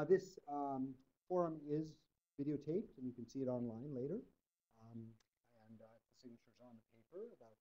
This forum is videotaped, and you can see it online later. Um, and the signature's on the paper about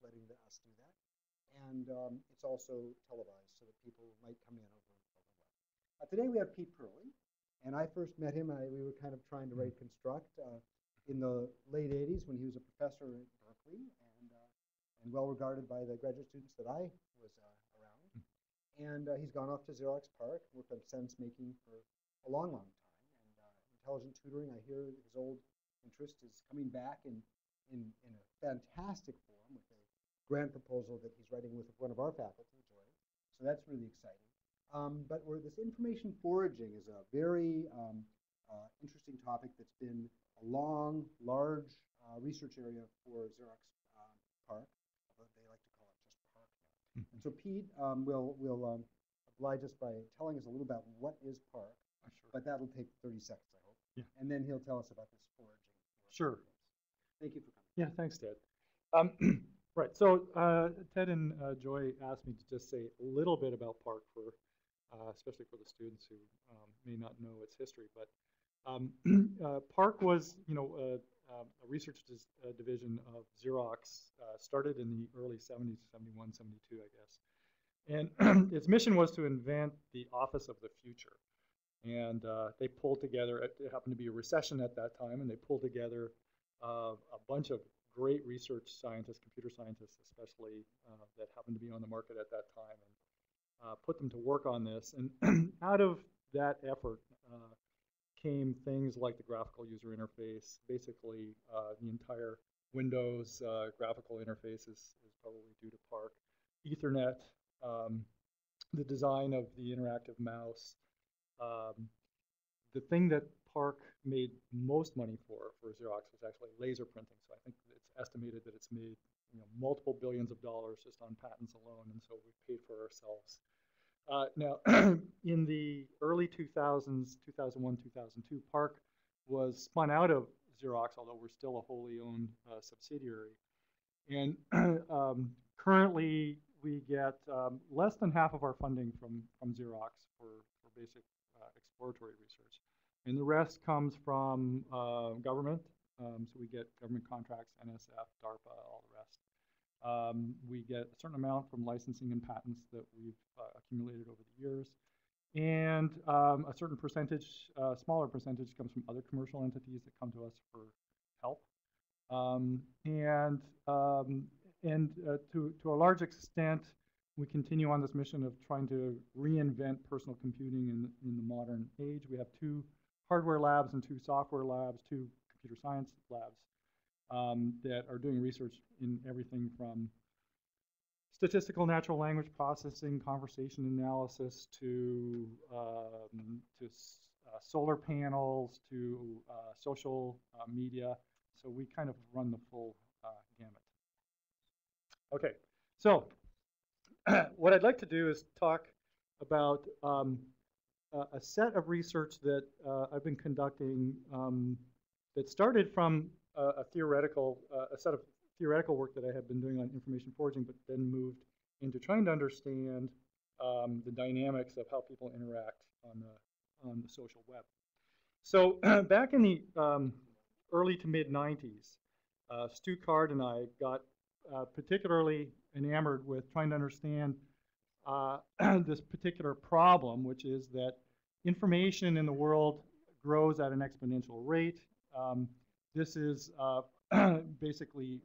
letting us do that. And it's also televised so that people might come in over the web. Today we have Pete Perley, and I first met him. We were kind of trying to write Construct in the late 80s when he was a professor at Berkeley and well regarded by the graduate students that I was around. And he's gone off to Xerox PARC, worked on sense making for a long, long time. And intelligent tutoring, I hear his old interest is coming back in a fantastic form with a grant proposal that he's writing with one of our faculty, Joy. So that's really exciting. But this information foraging is a very interesting topic that's been a long, large research area for Xerox PARC. They like to call it just PARC now. And so Pete will oblige us by telling us a little about what is PARC. Sure. But that'll take 30 seconds, I hope. Yeah. And then he'll tell us about this foraging. Sure. Thank you for coming. Yeah, thanks, Ted. Right, so Ted and Joy asked me to just say a little bit about PARC for, especially for the students who may not know its history. But PARC was, a research division of Xerox, started in the early 70s, 71, 72, I guess. And its mission was to invent the office of the future. And they pulled together, it happened to be a recession at that time, and they pulled together a bunch of great research scientists, computer scientists especially, that happened to be on the market at that time, and put them to work on this. And out of that effort came things like the graphical user interface. Basically, the entire Windows graphical interface is probably due to PARC. Ethernet, the design of the interactive mouse. The thing that PARC made most money for Xerox was actually laser printing. So I think it's estimated that it's made multiple billions of dollars just on patents alone, and so we paid for ourselves. Now, in the early 2000s, 2001, 2002, PARC was spun out of Xerox, although we're still a wholly owned subsidiary. And currently, we get less than half of our funding from Xerox for basic exploratory research. And the rest comes from government. So we get government contracts, NSF, DARPA, all the rest. We get a certain amount from licensing and patents that we've accumulated over the years. And a certain percentage, smaller percentage, comes from other commercial entities that come to us for help. To a large extent, we continue on this mission of trying to reinvent personal computing in the modern age. We have 2 hardware labs and 2 software labs, 2 computer science labs that are doing research in everything from statistical natural language processing, conversation analysis, to solar panels, to social media. So we kind of run the full gamut. Okay, so what I'd like to do is talk about a set of research that I've been conducting that started from a set of theoretical work that I had been doing on information foraging, but then moved into trying to understand the dynamics of how people interact on the social web. So back in the early to mid 90s, Stu Card and I got particularly enamored with trying to understand this particular problem, which is that information in the world grows at an exponential rate. This is basically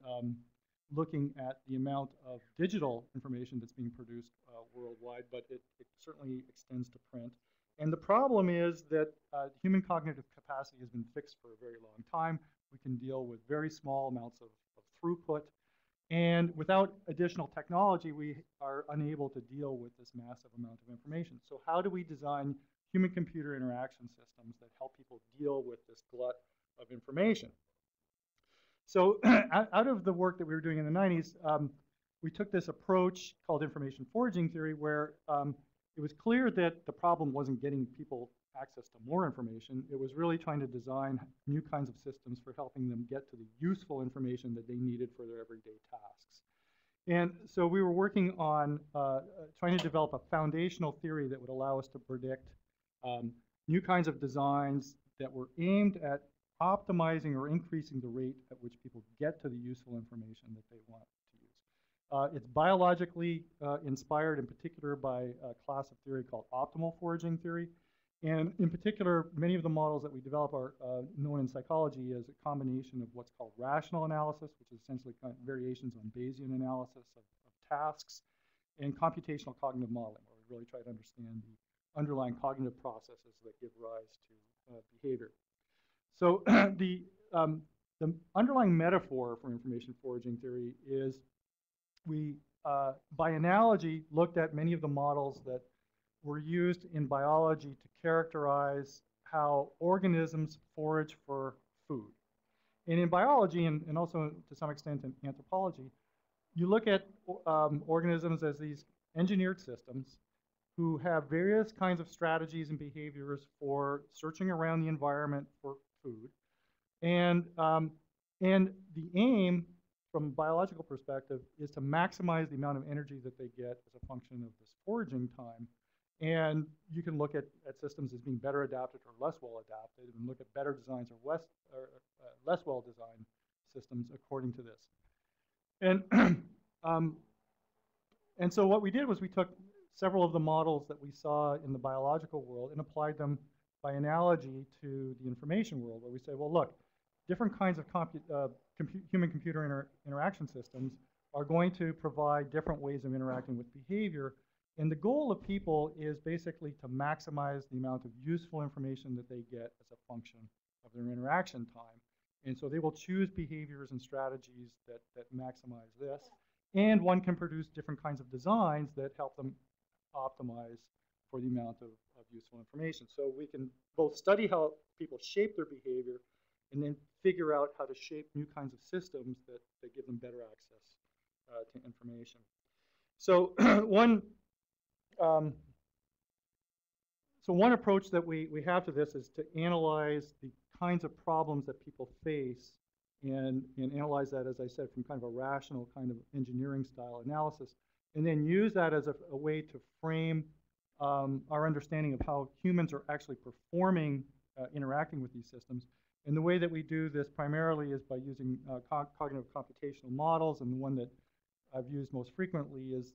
looking at the amount of digital information that's being produced worldwide, but it certainly extends to print. And the problem is that human cognitive capacity has been fixed for a very long time. We can deal with very small amounts of throughput. And without additional technology, we are unable to deal with this massive amount of information. So how do we design human-computer interaction systems that help people deal with this glut of information? So out of the work that we were doing in the 90s, we took this approach called information foraging theory, where it was clear that the problem wasn't getting people access to more information. It was really trying to design new kinds of systems for helping them get to the useful information that they needed for their everyday tasks. And so we were working on trying to develop a foundational theory that would allow us to predict new kinds of designs that were aimed at optimizing or increasing the rate at which people get to the useful information that they want to use. It's biologically inspired in particular by a class of theory called optimal foraging theory. And in particular, many of the models that we develop are known in psychology as a combination of what's called rational analysis, which is essentially kind of variations on Bayesian analysis of tasks, and computational cognitive modeling, where we really try to understand the underlying cognitive processes that give rise to behavior. So the underlying metaphor for information foraging theory is we, by analogy, looked at many of the models that were used in biology to characterize how organisms forage for food. And in biology, and also to some extent in anthropology, you look at organisms as these engineered systems who have various kinds of strategies and behaviors for searching around the environment for food. And the aim, from a biological perspective, is to maximize the amount of energy that they get as a function of this foraging time. And you can look at systems as being better adapted or less well adapted, and look at better designs or less well designed systems according to this. And and so what we did was we took several of the models that we saw in the biological world and applied them by analogy to the information world, where we say, well, look, different kinds of human-computer interaction systems are going to provide different ways of interacting with behavior. And the goal of people is basically to maximize the amount of useful information that they get as a function of their interaction time. And so they will choose behaviors and strategies that maximize this. And one can produce different kinds of designs that help them optimize for the amount of useful information. So we can both study how people shape their behavior and then figure out how to shape new kinds of systems that give them better access to information. So one approach that we have to this is to analyze the kinds of problems that people face and analyze that, as I said, from kind of a rational kind of engineering style analysis, and then use that as a way to frame our understanding of how humans are actually performing, interacting with these systems. And the way that we do this primarily is by using cognitive computational models, and the one that I've used most frequently is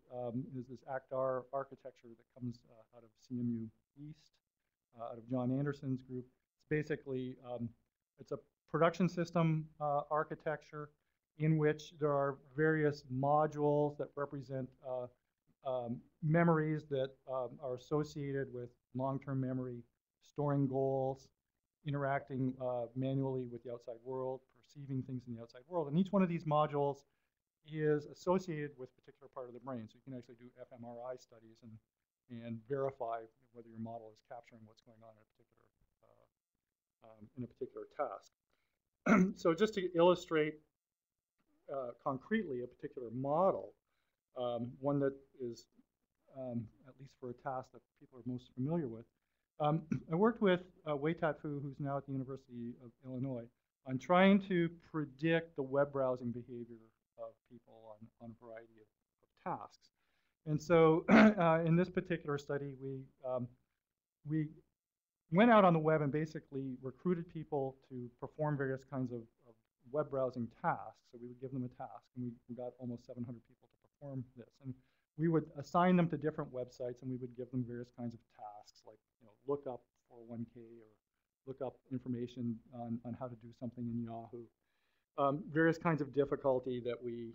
this ACT-R architecture that comes out of CMU East, out of John Anderson's group. It's basically, it's a production system architecture in which there are various modules that represent memories that are associated with long-term memory, storing goals, interacting manually with the outside world, perceiving things in the outside world. And each one of these modules is associated with a particular part of the brain. So you can actually do fMRI studies and verify whether your model is capturing what's going on in a particular task. So just to illustrate concretely a particular model, one that is, at least for a task that people are most familiar with, I worked with Wei-Tat Fu, who's now at the University of Illinois, on trying to predict the web browsing behavior of people on a variety of tasks. And so in this particular study, we went out on the web and basically recruited people to perform various kinds of web browsing tasks. So we would give them a task, and we got almost 700 people to perform this. And we would assign them to different websites, and we would give them various kinds of tasks, like look up 401k or look up information on how to do something in Yahoo. Various kinds of difficulty that we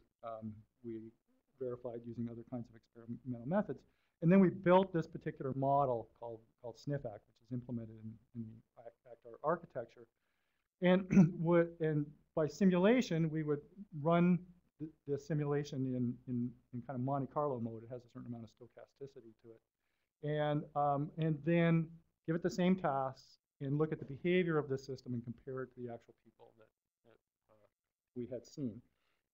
verified using other kinds of experimental methods. And then we built this particular model called SNIFAC, which is implemented in the ACT architecture. And by simulation, we would run the simulation in kind of Monte Carlo mode. It has a certain amount of stochasticity to it. And then give it the same tasks and look at the behavior of the system and compare it to the actual people that we had seen.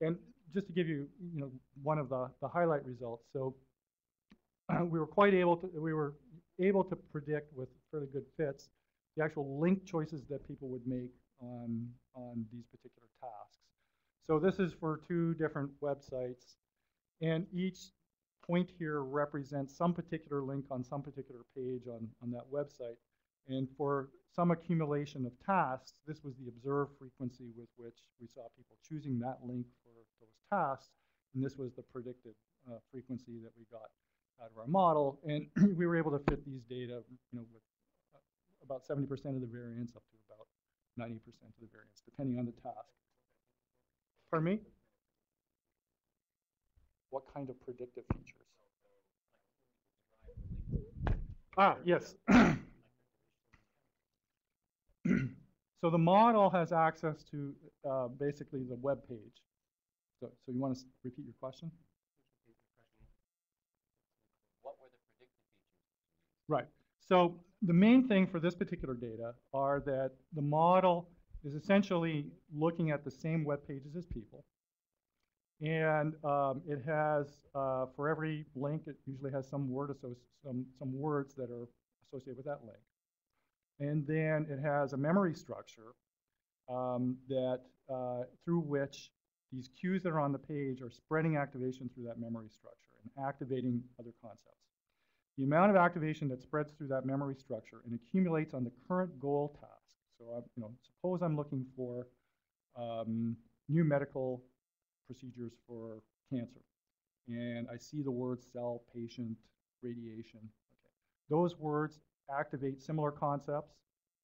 And just to give you, one of the highlight results. So we were able to predict with fairly good fits the actual link choices that people would make on these particular tasks. So this is for 2 different websites, and each point here represents some particular link on some particular page on that website. And for some accumulation of tasks, this was the observed frequency with which we saw people choosing that link for those tasks, and this was the predicted frequency that we got out of our model. And we were able to fit these data, with about 70% of the variance up to about 90% of the variance, depending on the task. Pardon me? What kind of predictive features? Yes. So the model has access to basically the web page. So you want to repeat your question? What were the predictive features? Right. So the main thing for this particular data are that the model is essentially looking at the same web pages as people. And it has, for every link, it usually has some words that are associated with that link. And then it has a memory structure through which these cues that are on the page are spreading activation through that memory structure and activating other concepts. The amount of activation that spreads through that memory structure and accumulates on the current goal task. So, suppose I'm looking for new medical procedures for cancer, and I see the words cell, patient, radiation. Okay. Those words activate similar concepts,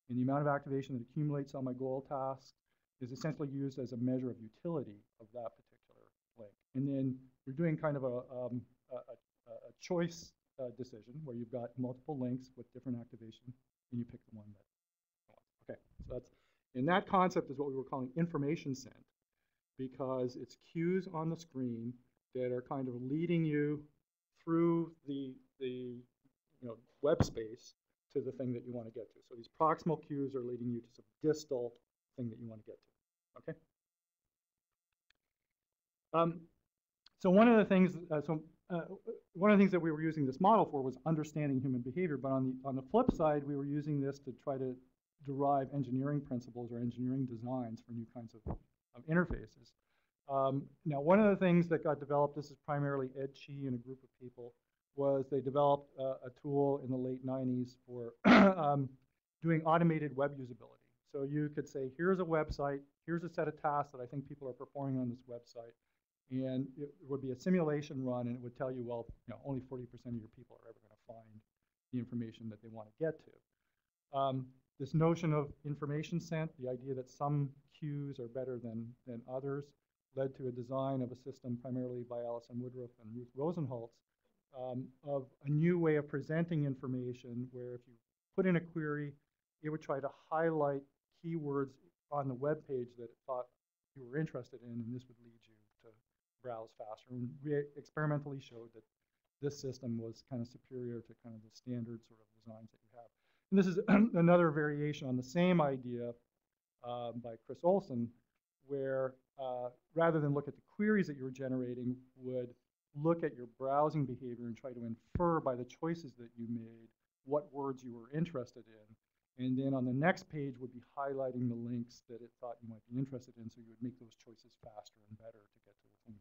and the amount of activation that accumulates on my goal task is essentially used as a measure of utility of that particular link. And then you're doing kind of a choice decision where you've got multiple links with different activation, and you pick the one that you want. Okay, so that's, and that concept is what we were calling information sent, because it's cues on the screen that are kind of leading you through the web space to the thing that you want to get to. So these proximal cues are leading you to some distal thing that you want to get to. Okay. So one of the things, one of the things that we were using this model for was understanding human behavior. But on the flip side, we were using this to try to derive engineering principles or engineering designs for new kinds of interfaces. Now, one of the things that got developed, this is primarily Ed Chi and a group of people, was they developed a tool in the late 90s for doing automated web usability. So you could say, here's a website, here's a set of tasks that I think people are performing on this website, and it would be a simulation run, and it would tell you, well, only 40% of your people are ever going to find the information that they want to get to. This notion of information sent, the idea that some cues are better than others, led to a design of a system primarily by Alison Woodruff and Ruth Rosenholz of a new way of presenting information where if you put in a query, it would try to highlight keywords on the web page that it thought you were interested in, and this would lead you to browse faster. And we experimentally showed that this system was kind of superior to kind of the standard sort of designs that you have. And this is another variation on the same idea by Chris Olsen, where rather than look at the queries that you were generating, would look at your browsing behavior and try to infer by the choices that you made what words you were interested in. And then on the next page would be highlighting the links that it thought you might be interested in, so you would make those choices faster and better to get to the thing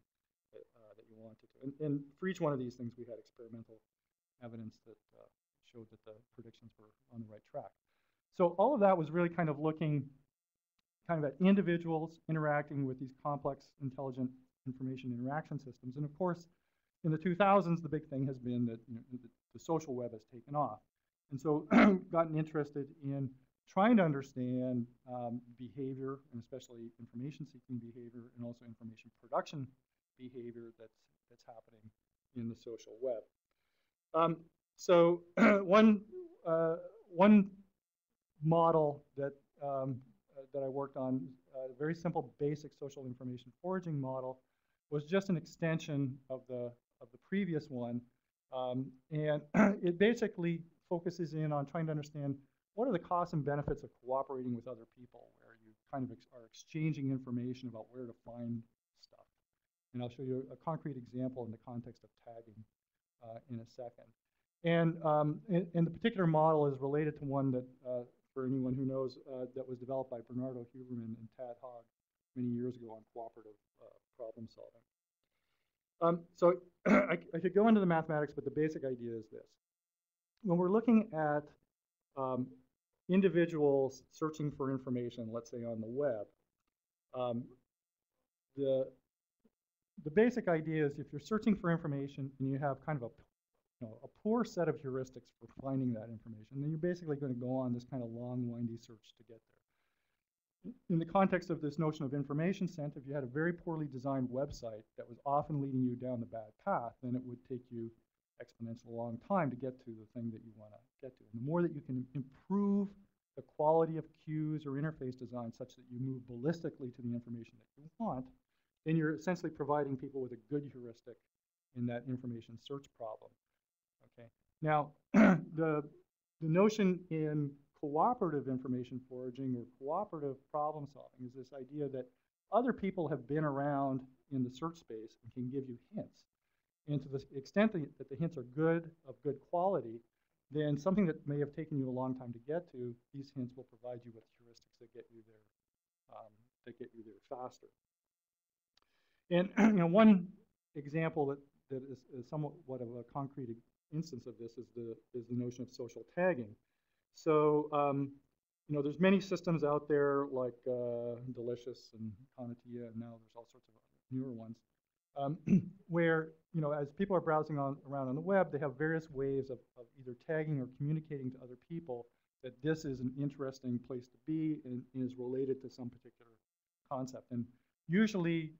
that you wanted to. And for each one of these things, we had experimental evidence that showed that the predictions were on the right track. So all of that was really kind of looking kind of at individuals interacting with these complex, intelligent information interaction systems. And of course, in the 2000s, the big thing has been that the social web has taken off. And so gotten interested in trying to understand behavior, and especially information-seeking behavior, and also information production behavior that's happening in the social web. So one model that I worked on, a very simple, basic social information foraging model, was just an extension of the previous one, and it basically focuses in on trying to understand what are the costs and benefits of cooperating with other people, where you kind of are exchanging information about where to find stuff. And I'll show you a concrete example in the context of tagging in a second. And the particular model is related to one that, for anyone who knows, that was developed by Bernardo Huberman and Tad Hogg many years ago on cooperative problem solving. So I could go into the mathematics, but the basic idea is this. When we're looking at individuals searching for information, let's say on the web, the basic idea is if you're searching for information and you have kind of a poor set of heuristics for finding that information, then you're basically going to go on this kind of long, windy search to get there. In the context of this notion of information scent, if you had a very poorly designed website that was often leading you down the bad path, then it would take you exponentially long time to get to the thing that you want to get to. And the more that you can improve the quality of cues or interface design such that you move ballistically to the information that you want, then you're essentially providing people with a good heuristic in that information search problem. Okay. Now, the notion in cooperative information foraging or cooperative problem solving is this idea that other people have been around in the search space and can give you hints. And to the extent that the hints are good, of good quality, then something that may have taken you a long time to get to, these hints will provide you with heuristics that get you there, faster. And one example that is somewhat of a concrete instance of this is the notion of social tagging. So there's many systems out there like Delicious and Conatia, and now there's all sorts of newer ones, where as people are browsing around on the web, they have various ways of either tagging or communicating to other people that this is an interesting place to be and is related to some particular concept. And usually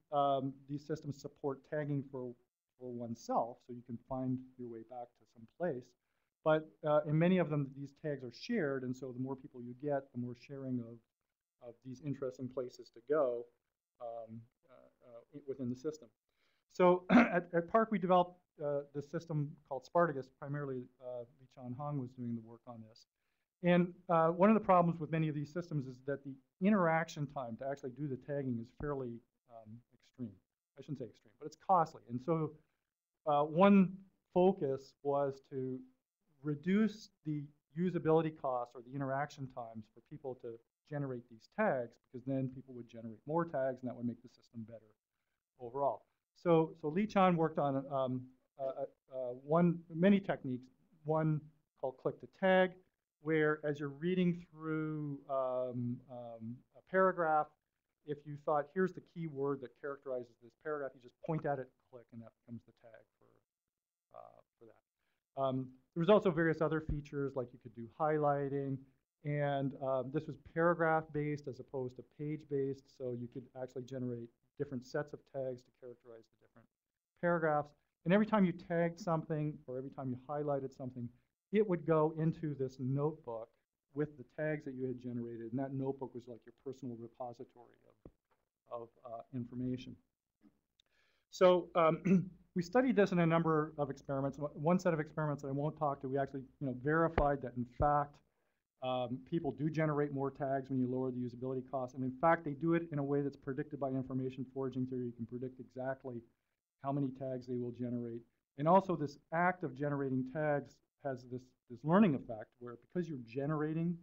these systems support tagging for oneself, so you can find your way back to some place. But in many of them, these tags are shared, and so the more people you get, the more sharing of these interesting places to go within the system. So at Park, we developed this system called Spartacus. Primarily, Li-Chan Hong was doing the work on this. And one of the problems with many of these systems is that the interaction time to actually do the tagging is fairly extreme. I shouldn't say extreme, but it's costly. And so one focus was to reduce the usability costs or the interaction times for people to generate these tags, because then people would generate more tags, and that would make the system better overall. So Li-Chan worked on many techniques. One called click to tag, where as you're reading through a paragraph, if you thought, here's the key word that characterizes this paragraph, you just point at it, click, and that becomes the tag for that. There was also various other features, like you could do highlighting, and this was paragraph-based as opposed to page-based, so you could actually generate different sets of tags to characterize the different paragraphs. And every time you tagged something, or every time you highlighted something, it would go into this notebook with the tags that you had generated, and that notebook was like your personal repository of information. So we studied this in a number of experiments. One set of experiments that I won't talk to, we actually verified that in fact people do generate more tags when you lower the usability costs, and in fact they do it in a way that's predicted by information foraging theory. You can predict exactly how many tags they will generate. And also this act of generating tags has this learning effect where, because you're generating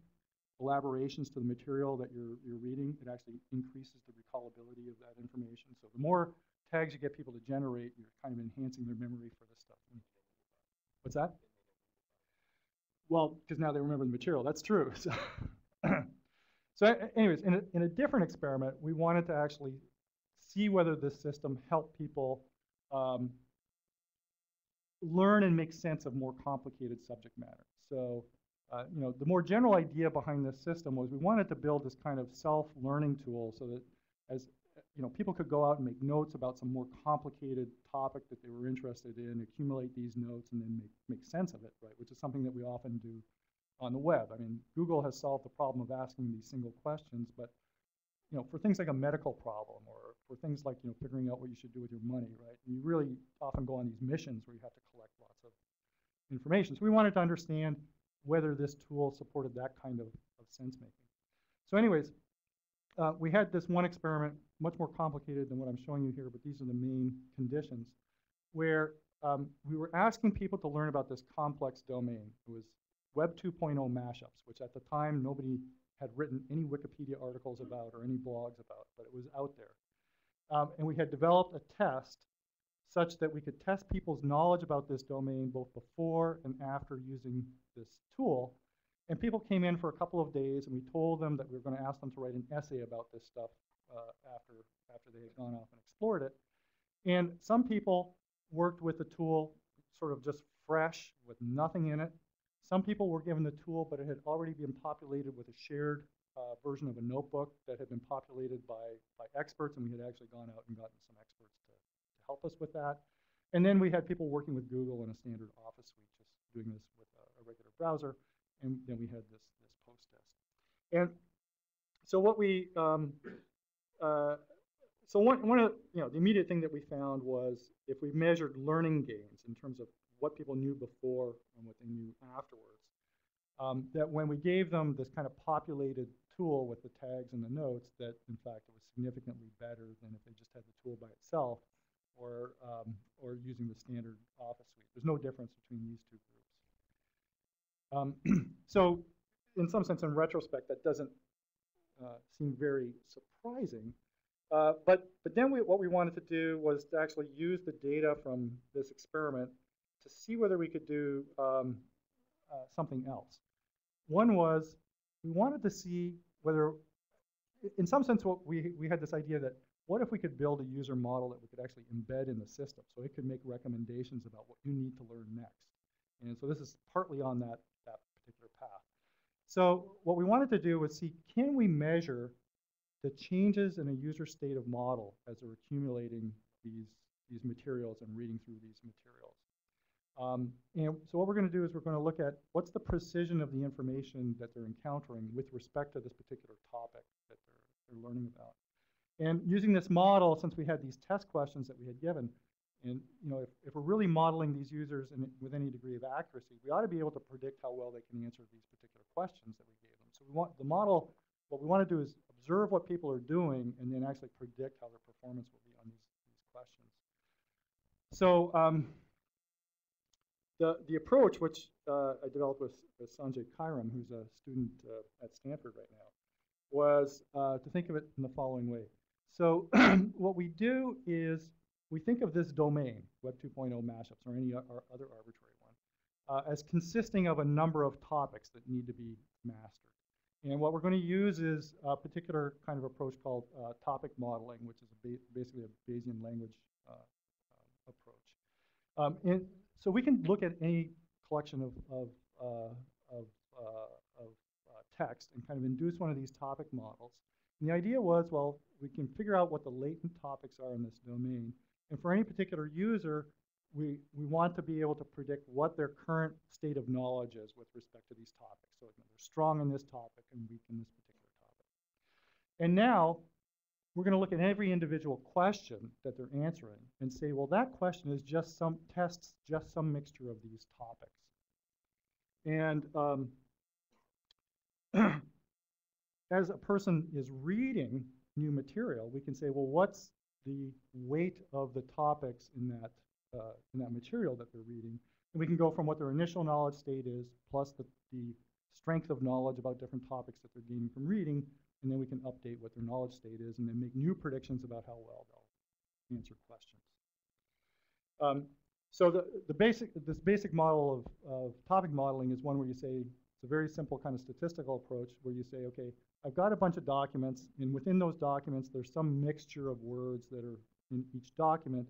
elaborations to the material that you're reading, it actually increases the recallability of that information. So the more tags you get people to generate, you're kind of enhancing their memory for this stuff. What's that? Well, because now they remember the material. That's true. anyways, in a different experiment, we wanted to actually see whether this system helped people learn and make sense of more complicated subject matter. So, the more general idea behind this system was we wanted to build this kind of self-learning tool so that as people could go out and make notes about some more complicated topic that they were interested in, accumulate these notes, and then make sense of it, right? Which is something that we often do on the web. I mean, Google has solved the problem of asking these single questions, but for things like a medical problem or for things like figuring out what you should do with your money, right? And you really often go on these missions where you have to collect lots of information. So we wanted to understand whether this tool supported that kind of sense making. So anyways, we had this one experiment, much more complicated than what I'm showing you here, but these are the main conditions, where we were asking people to learn about this complex domain. It was Web 2.0 mashups, which at the time nobody had written any Wikipedia articles about or any blogs about, but it was out there. And we had developed a test such that we could test people's knowledge about this domain both before and after using this tool. And people came in for a couple of days, and we told them that we were going to ask them to write an essay about this stuff after they had gone off and explored it. And some people worked with the tool sort of just fresh with nothing in it. Some people were given the tool, but it had already been populated with a shared version of a notebook that had been populated by experts, and we had actually gone out and gotten some experts to help us with that. And then we had people working with Google in a standard Office suite, just doing this with a regular browser. And then we had this post test. And so what we, so one of the immediate thing that we found was if we measured learning gains in terms of what people knew before and what they knew afterwards, that when we gave them this kind of populated tool with the tags and the notes, that in fact it was significantly better than if they just had the tool by itself or using the standard Office suite. There's no difference between these two groups. So in some sense, in retrospect, that doesn't seem very surprising. But then what we wanted to do was to actually use the data from this experiment to see whether we could do something else. One was we wanted to see whether, in some sense, we had this idea that what if we could build a user model that we could actually embed in the system so it could make recommendations about what you need to learn next. And so this is partly on that particular path. So what we wanted to do was see, can we measure the changes in a user state of model as they're accumulating these materials and reading through these materials. And so what we're going to do is we're going to look at what's the precision of the information that they're encountering with respect to this particular topic that they're learning about. And using this model, since we had these test questions that we had given, and if we're really modeling these users with any degree of accuracy, we ought to be able to predict how well they can answer these particular questions that we gave them. So we want the model, what we want to do is observe what people are doing and then actually predict how their performance will be on these questions. So the approach, which I developed with Sanjay Kairam, who's a student at Stanford right now, was to think of it in the following way. So what we do is we think of this domain, Web 2.0 mashups, or any other arbitrary one, as consisting of a number of topics that need to be mastered. And what we're going to use is a particular kind of approach called topic modeling, which is basically a Bayesian language approach. And so we can look at any collection of text and kind of induce one of these topic models. And the idea was, well, we can figure out what the latent topics are in this domain. And for any particular user, we want to be able to predict what their current state of knowledge is with respect to these topics. So they're strong in this topic and weak in this particular topic. And now we're going to look at every individual question that they're answering and say, well, that question is just some mixture of these topics. And as a person is reading new material, we can say, well, what's the weight of the topics in that material that they're reading? And we can go from what their initial knowledge state is, plus the strength of knowledge about different topics that they're gaining from reading, and then we can update what their knowledge state is, and then make new predictions about how well they'll answer questions. So this basic model of topic modeling is one where you say, It's a very simple kind of statistical approach where you say, okay, I've got a bunch of documents, and within those documents, there's some mixture of words that are in each document.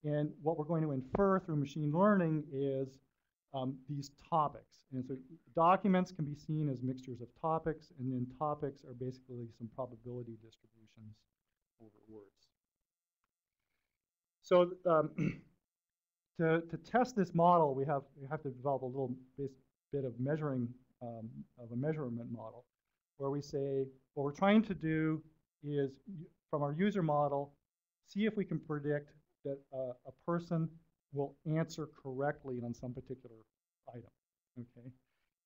And what we're going to infer through machine learning is these topics. And so documents can be seen as mixtures of topics, and then topics are basically some probability distributions over words. So to test this model, we have to develop a little bit of measuring of a measurement model, where we say what we're trying to do is, from our user model, see if we can predict that a person will answer correctly on some particular item. Okay,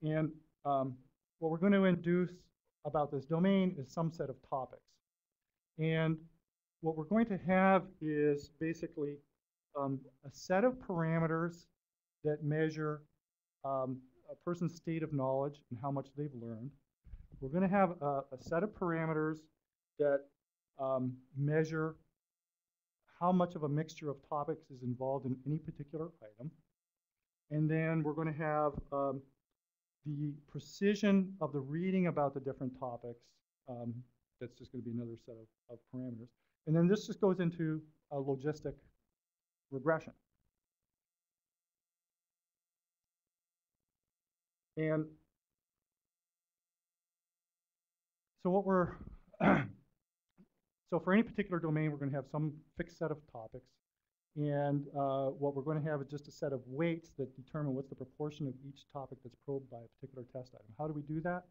and what we're going to induce about this domain is some set of topics, and what we're going to have is basically a set of parameters that measure a person's state of knowledge and how much they've learned. We're going to have a set of parameters that measure how much of a mixture of topics is involved in any particular item. And then we're going to have the precision of the reading about the different topics. That's just going to be another set of parameters. And then this just goes into a logistic regression. And so what we're, so for any particular domain, we're going to have some fixed set of topics. And what we're going to have is just a set of weights that determine what's the proportion of each topic that's probed by a particular test item. How do we do that?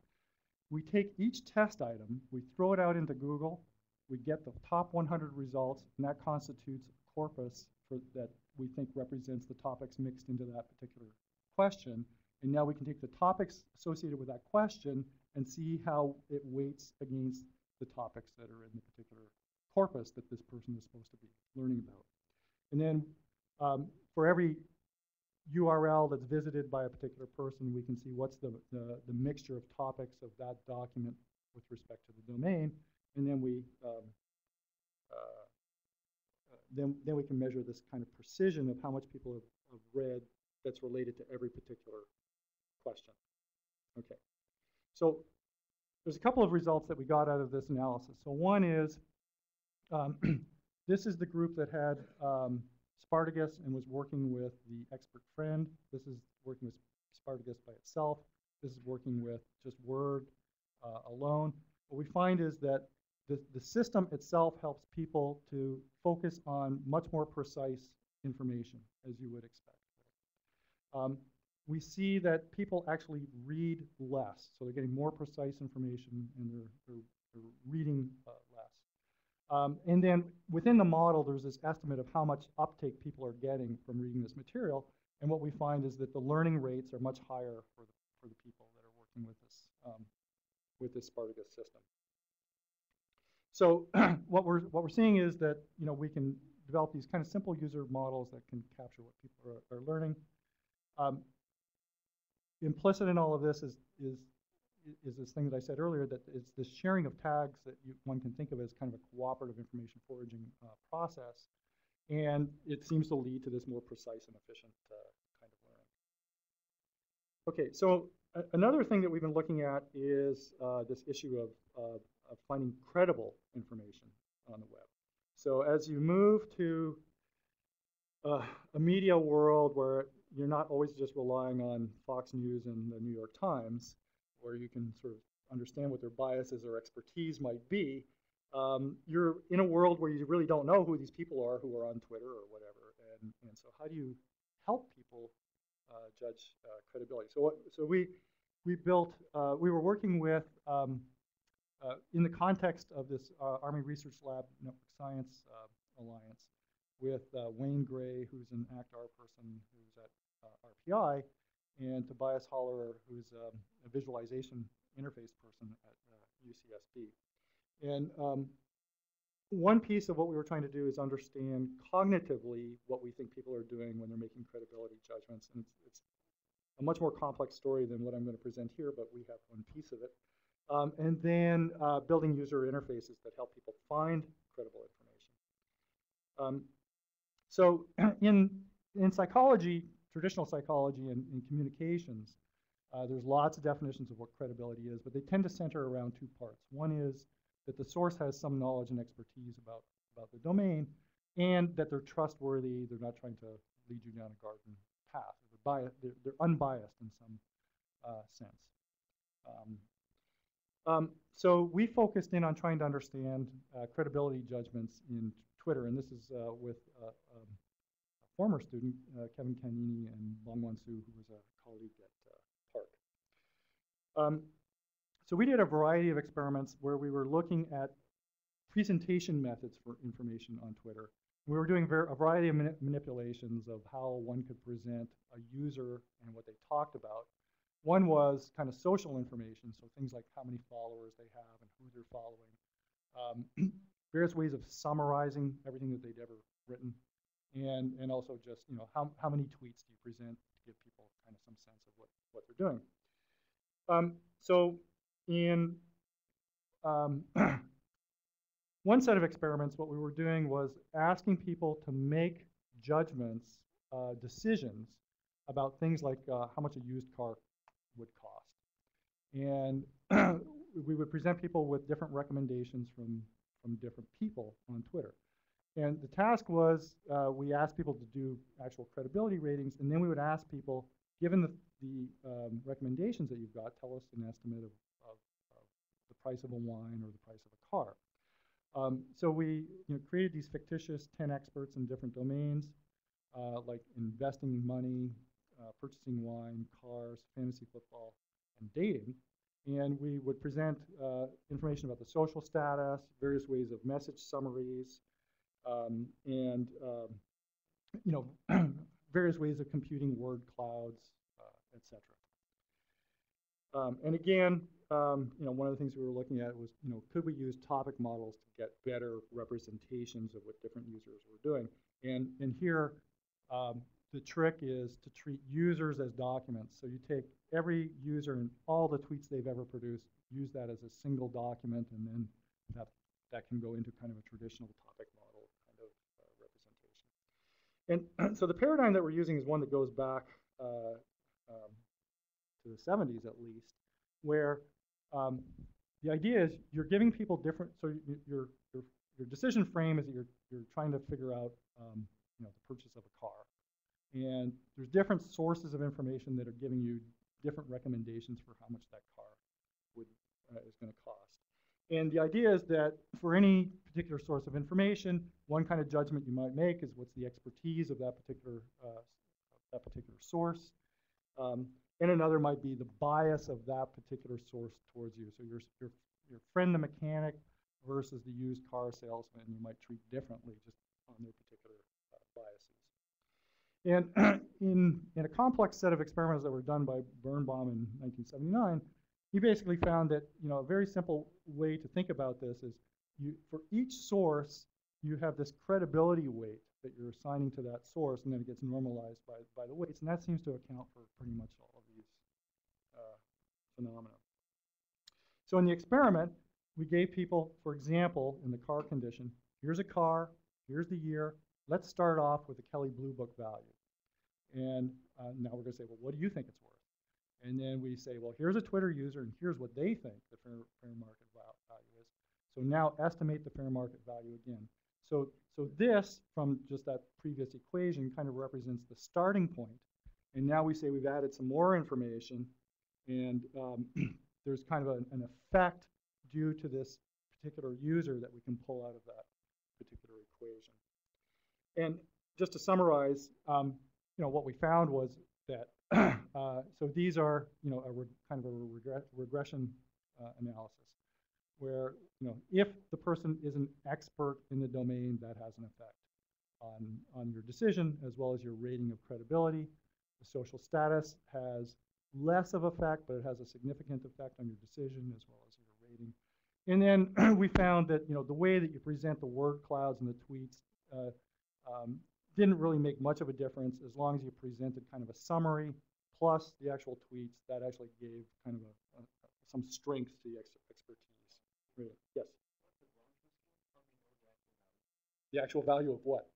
We take each test item, we throw it out into Google, we get the top 100 results, and that constitutes a corpus that we think represents the topics mixed into that particular question. And now we can take the topics associated with that question and see how it weights against the topics that are in the particular corpus that this person is supposed to be learning about. And then for every URL that's visited by a particular person, we can see what's the mixture of topics of that document with respect to the domain. And then we then we can measure this kind of precision of how much people have read that's related to every particular question. Okay, so there's a couple of results that we got out of this analysis. So one is this is the group that had Spartacus and was working with the expert friend. This is working with Spartacus by itself. This is working with just Word alone. What we find is that the system itself helps people to focus on much more precise information, as you would expect. We see that people actually read less, so they're getting more precise information and they're reading less. And then within the model, there's this estimate of how much uptake people are getting from reading this material. And what we find is that the learning rates are much higher for the people that are working with this Spartacus system. So what we're seeing is that we can develop these kind of simple user models that can capture what people are learning. Implicit in all of this is this thing that I said earlier, that it's this sharing of tags that one can think of as kind of a cooperative information foraging process. And it seems to lead to this more precise and efficient kind of learning. Okay, so another thing that we've been looking at is this issue of finding credible information on the web. So as you move to a media world where you're not always just relying on Fox News and the New York Times, where you can sort of understand what their biases or expertise might be, you're in a world where you really don't know who these people are who are on Twitter or whatever. And so how do you help people judge credibility? So we were working with, in the context of this Army Research Lab Network Science Alliance, with Wayne Gray, who's an ACT-R person who's at RPI, and Tobias Hollerer, who's a visualization interface person at UCSB. And one piece of what we were trying to do is understand cognitively what we think people are doing when they're making credibility judgments. And it's a much more complex story than what I'm going to present here, but we have one piece of it. And then building user interfaces that help people find credible information. So in psychology, traditional psychology and in communications, There's lots of definitions of what credibility is, but they tend to center around two parts. One is that the source has some knowledge and expertise about the domain, and that they're trustworthy. They're not trying to lead you down a garden path. They're unbiased in some sense. So we focused in on trying to understand credibility judgments in Twitter, and this is with a former student, Kevin Canini, and Bongwan Su, who was a colleague at Park. So we did a variety of experiments where we were looking at presentation methods for information on Twitter. We were doing a variety of manipulations of how one could present a user and what they talked about. One was kind of social information, so things like how many followers they have and who they're following. Various ways of summarizing everything that they'd ever written, and also just, you know, how many tweets do you present to give people kind of some sense of what they're doing. So in one set of experiments, what we were doing was asking people to make judgments, decisions about things like how much a used car would cost. And we would present people with different recommendations from different people on Twitter. And the task was, we asked people to do actual credibility ratings, and then we would ask people, given the recommendations that you've got, tell us an estimate of the price of a wine or the price of a car. So we created these fictitious 10 experts in different domains, like investing money, purchasing wine, cars, fantasy football, and dating. And we would present information about the social status, various ways of message summaries, and various ways of computing word clouds, etc. And again, one of the things we were looking at was, could we use topic models to get better representations of what different users were doing? And here, the trick is to treat users as documents. So you take every user and all the tweets they've ever produced, use that as a single document, and then that can go into kind of a traditional topic model kind of representation. And so the paradigm that we're using is one that goes back to the 70s at least, where the idea is you're giving people different, so your decision frame is that you're trying to figure out the purchase of a car. And there's different sources of information that are giving you different recommendations for how much that car is going to cost. And the idea is that for any particular source of information, one kind of judgment you might make is what's the expertise of that particular source. And another might be the bias of that particular source towards you. So your friend the mechanic versus the used car salesman, you might treat differently just on their particular biases. And in a complex set of experiments that were done by Birnbaum in 1979, he basically found that a very simple way to think about this is for each source, you have this credibility weight that you're assigning to that source, and then it gets normalized by the weights, and that seems to account for pretty much all of these phenomena. So in the experiment, we gave people, for example, in the car condition, here's a car, here's the year, let's start off with the Kelley Blue Book value. And now we're going to say, well, what do you think it's worth? And then we say, well, here's a Twitter user, and here's what they think the fair market value is. So now estimate the fair market value again. So this, from just that previous equation, kind of represents the starting point. And now we say we've added some more information, and there's kind of an effect due to this particular user that we can pull out of that particular equation. And just to summarize, what we found was that so these are kind of a regression analysis, where if the person is an expert in the domain, that has an effect on your decision as well as your rating of credibility. The social status has less of effect, but it has a significant effect on your decision as well as your rating. And then we found that the way that you present the word clouds and the tweets didn't really make much of a difference as long as you presented kind of a summary plus the actual tweets. That actually gave kind of some strength to the expertise. Really. Yes? The actual value of what?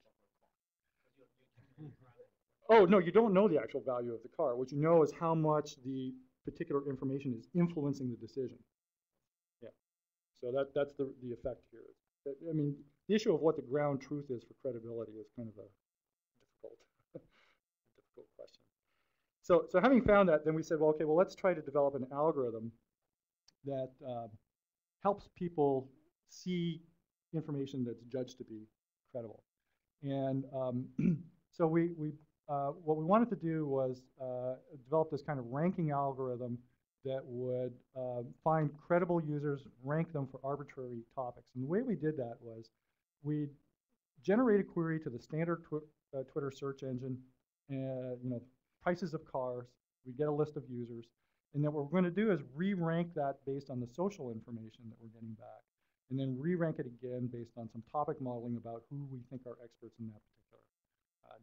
Oh, no, you don't know the actual value of the car. What you know is how much the particular information is influencing the decision. Yeah. So that's the effect here. I mean, the issue of what the ground truth is for credibility is kind of a difficult, difficult question. So having found that, then we said, well, okay, well, let's try to develop an algorithm that helps people see information that's judged to be credible. And so what we wanted to do was develop this kind of ranking algorithm that would find credible users, rank them for arbitrary topics. And the way we did that was we generate a query to the standard Twitter search engine, prices of cars. We get a list of users. And then what we're going to do is re-rank that based on the social information that we're getting back, and then re-rank it again based on some topic modeling about who we think are experts in that particular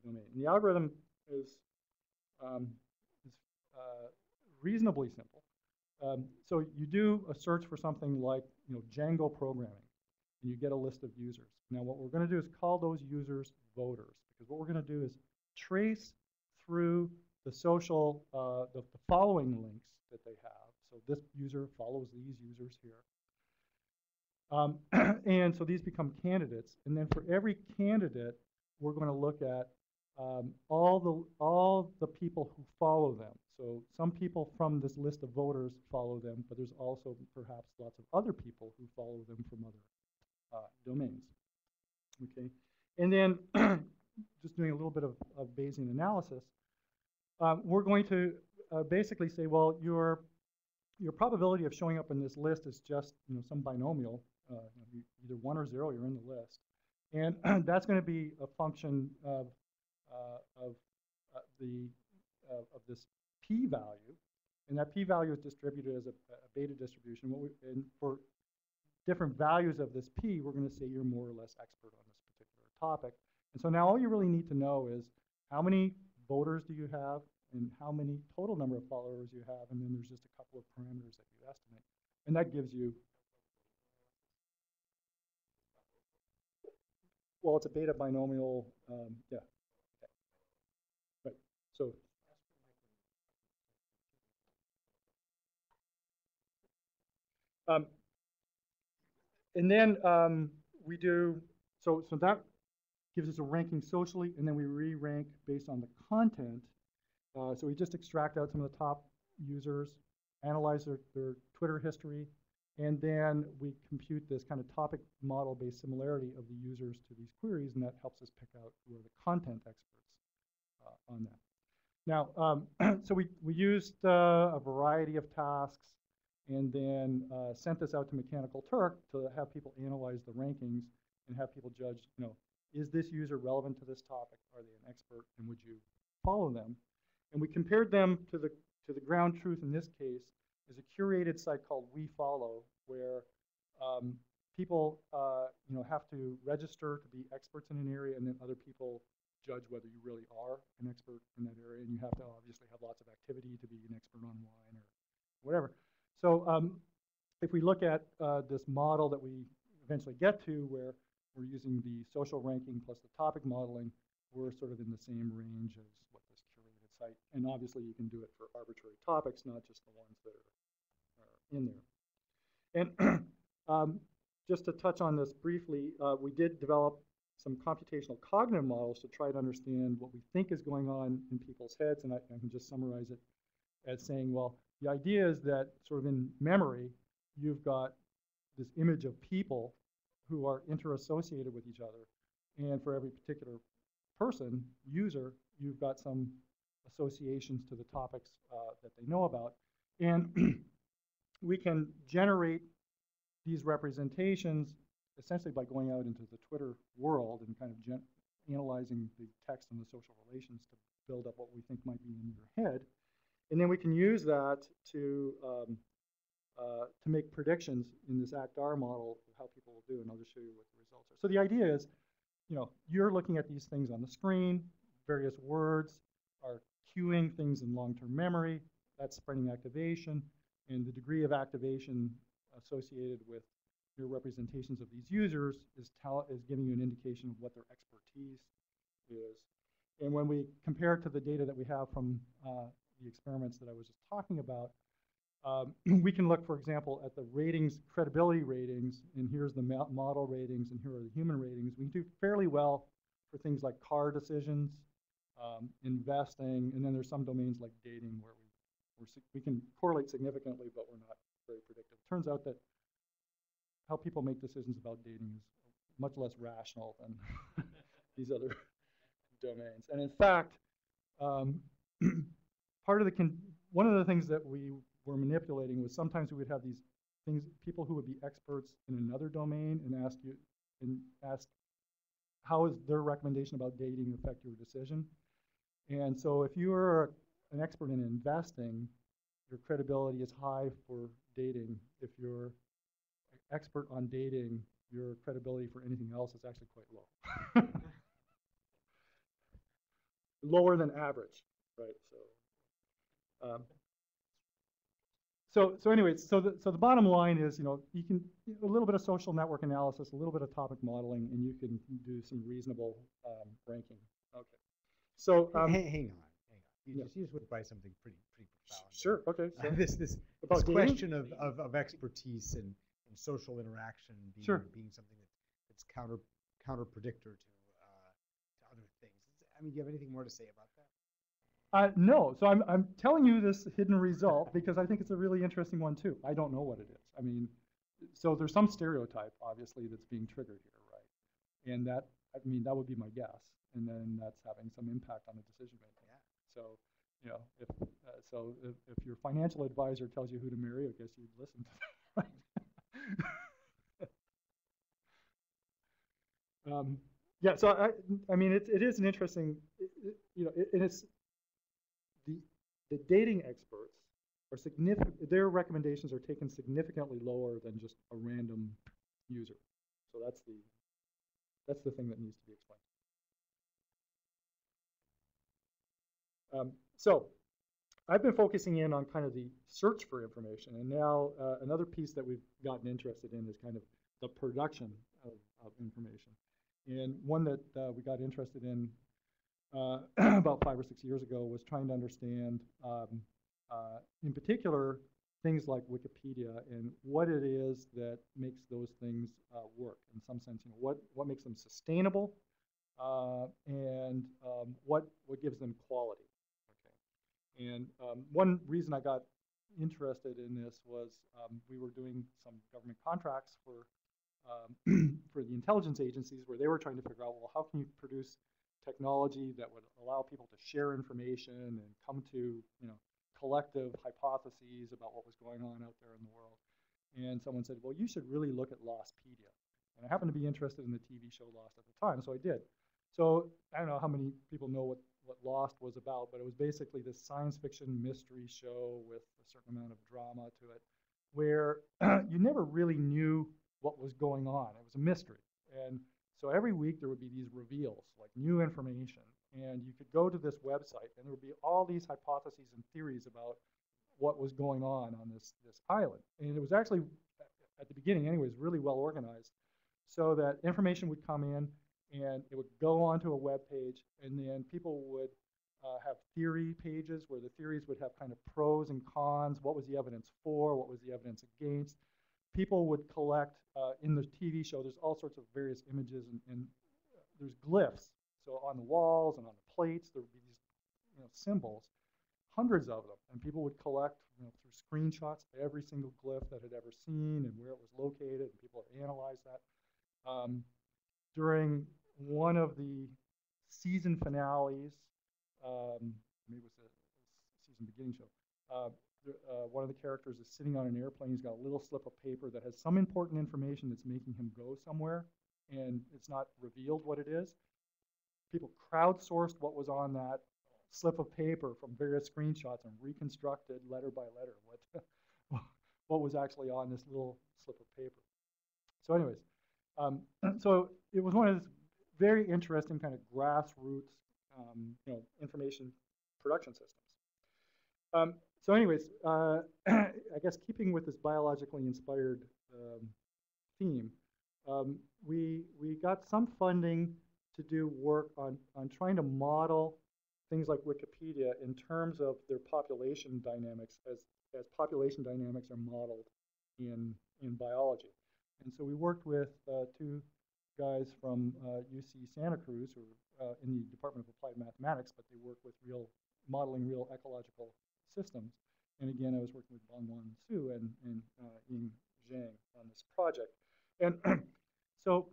domain. And the algorithm is reasonably simple. So you do a search for something like Django programming, and you get a list of users. Now what we're going to do is call those users voters, because what we're going to do is trace through the social, the following links that they have. So this user follows these users here. And so these become candidates. And then for every candidate, we're going to look at all the people who follow them. So some people from this list of voters follow them, but there's also perhaps lots of other people who follow them from other domains. Okay, and then just doing a little bit of Bayesian analysis, we're going to basically say, well, your probability of showing up in this list is just some binomial, either 1 or 0, you're in the list, and that's going to be a function of this p-value, and that p-value is distributed as a beta distribution. And for different values of this p, we're going to say you're more or less expert on this particular topic. And so now all you really need to know is how many voters do you have, and how many total number of followers you have, and then there's just a couple of parameters that you estimate. And that gives you, well, it's a beta binomial, yeah. Right, so. And then we do, so that gives us a ranking socially, and then we re-rank based on the content. So we just extract out some of the top users, analyze their Twitter history, and then we compute this kind of topic model-based similarity of the users to these queries, and that helps us pick out who are the content experts on that. Now, so we used a variety of tasks, and then sent this out to Mechanical Turk to have people analyze the rankings and have people judge, is this user relevant to this topic? Are they an expert, and would you follow them? And we compared them to the ground truth in this case is a curated site called WeFollow, where people have to register to be experts in an area, and then other people judge whether you really are an expert in that area, and you have to obviously have lots of activity to be an expert on wine or whatever. So if we look at this model that we eventually get to, where we're using the social ranking plus the topic modeling, we're sort of in the same range as what this curated site. And obviously, you can do it for arbitrary topics, not just the ones that are in there. And just to touch on this briefly, we did develop some computational cognitive models to try to understand what we think is going on in people's heads. And I can just summarize it as saying, well, the idea is that sort of in memory, you've got this image of people who are interassociated with each other. And for every particular person, user, you've got some associations to the topics that they know about. And we can generate these representations essentially by going out into the Twitter world and kind of analyzing the text and the social relations to build up what we think might be in your head. And then we can use that to make predictions in this ACT-R model of how people will do, and I'll just show you what the results are. So the idea is, you're looking at these things on the screen, various words are queuing things in long-term memory, that's spreading activation, and the degree of activation associated with your representations of these users is giving you an indication of what their expertise is. And when we compare it to the data that we have from the experiments that I was just talking about, we can look, for example, at the ratings, credibility ratings, and here's the model ratings, and here are the human ratings. We do fairly well for things like car decisions, investing, and then there's some domains like dating where we can correlate significantly, but we're not very predictive. Turns out that how people make decisions about dating is much less rational than these other domains. And in fact, one of the things that we were manipulating was sometimes we would have these things, people who would be experts in another domain and ask how is their recommendation about dating affect your decision. And so if you are an expert in investing, your credibility is high for dating. If you're an expert on dating, your credibility for anything else is actually quite low. Lower than average, right? So anyways, so the bottom line is, you can a little bit of social network analysis, a little bit of topic modeling, and you can do some reasonable ranking. Okay. So hang on. You just went by something pretty profound. Sure. Okay. So this question of expertise and social interaction being something that's counter predictor to other things. I mean, do you have anything more to say about that? No. So I'm telling you this hidden result because I think it's a really interesting one too. I don't know what it is. I mean, so there's some stereotype obviously that's being triggered here, right? And that would be my guess. And then that's having some impact on the decision making. Yeah. So if your financial advisor tells you who to marry, I guess you'd listen to them, right? Yeah. So I mean, it is an interesting, and it's the dating experts are significant. Their recommendations are taken significantly lower than just a random user. So that's the thing that needs to be explained. So I've been focusing in on kind of the search for information, and now another piece that we've gotten interested in is kind of the production of information. And one that we got interested in about 5 or 6 years ago was trying to understand, in particular, things like Wikipedia and what it is that makes those things work. In some sense, what makes them sustainable, and what gives them quality. Okay. And one reason I got interested in this was we were doing some government contracts for for the intelligence agencies where they were trying to figure out, well, how can you produce technology that would allow people to share information and come to collective hypotheses about what was going on out there in the world. And someone said, well, you should really look at Lostpedia. And I happened to be interested in the TV show Lost at the time, so I did. So I don't know how many people know what Lost was about, but it was basically this science fiction mystery show with a certain amount of drama to it, where you never really knew what was going on. It was a mystery. And so every week there would be these reveals, like new information. And you could go to this website and there would be all these hypotheses and theories about what was going on this island. And it was actually, at the beginning anyways, really well organized, so that information would come in and it would go onto a web page, and then people would have theory pages where the theories would have kind of pros and cons. What was the evidence for? What was the evidence against? People would collect, in the TV show, there's all sorts of various images, and there's glyphs. So on the walls and on the plates, there would be these symbols, hundreds of them. And people would collect through screenshots every single glyph that had ever seen and where it was located, and people would analyze that. During one of the season finales, maybe it was a season beginning show, one of the characters is sitting on an airplane. He's got a little slip of paper that has some important information that's making him go somewhere, and it's not revealed what it is. People crowdsourced what was on that slip of paper from various screenshots and reconstructed letter by letter what was actually on this little slip of paper. So anyways, so it was one of these very interesting kind of grassroots information production systems. So anyways, I guess keeping with this biologically inspired theme, we got some funding to do work on trying to model things like Wikipedia in terms of their population dynamics as population dynamics are modeled in biology. And so we worked with two guys from UC Santa Cruz who are in the Department of Applied Mathematics, but they work with modeling real ecological systems. And again, I was working with Bonwan Su and Ying Zhang on this project. And so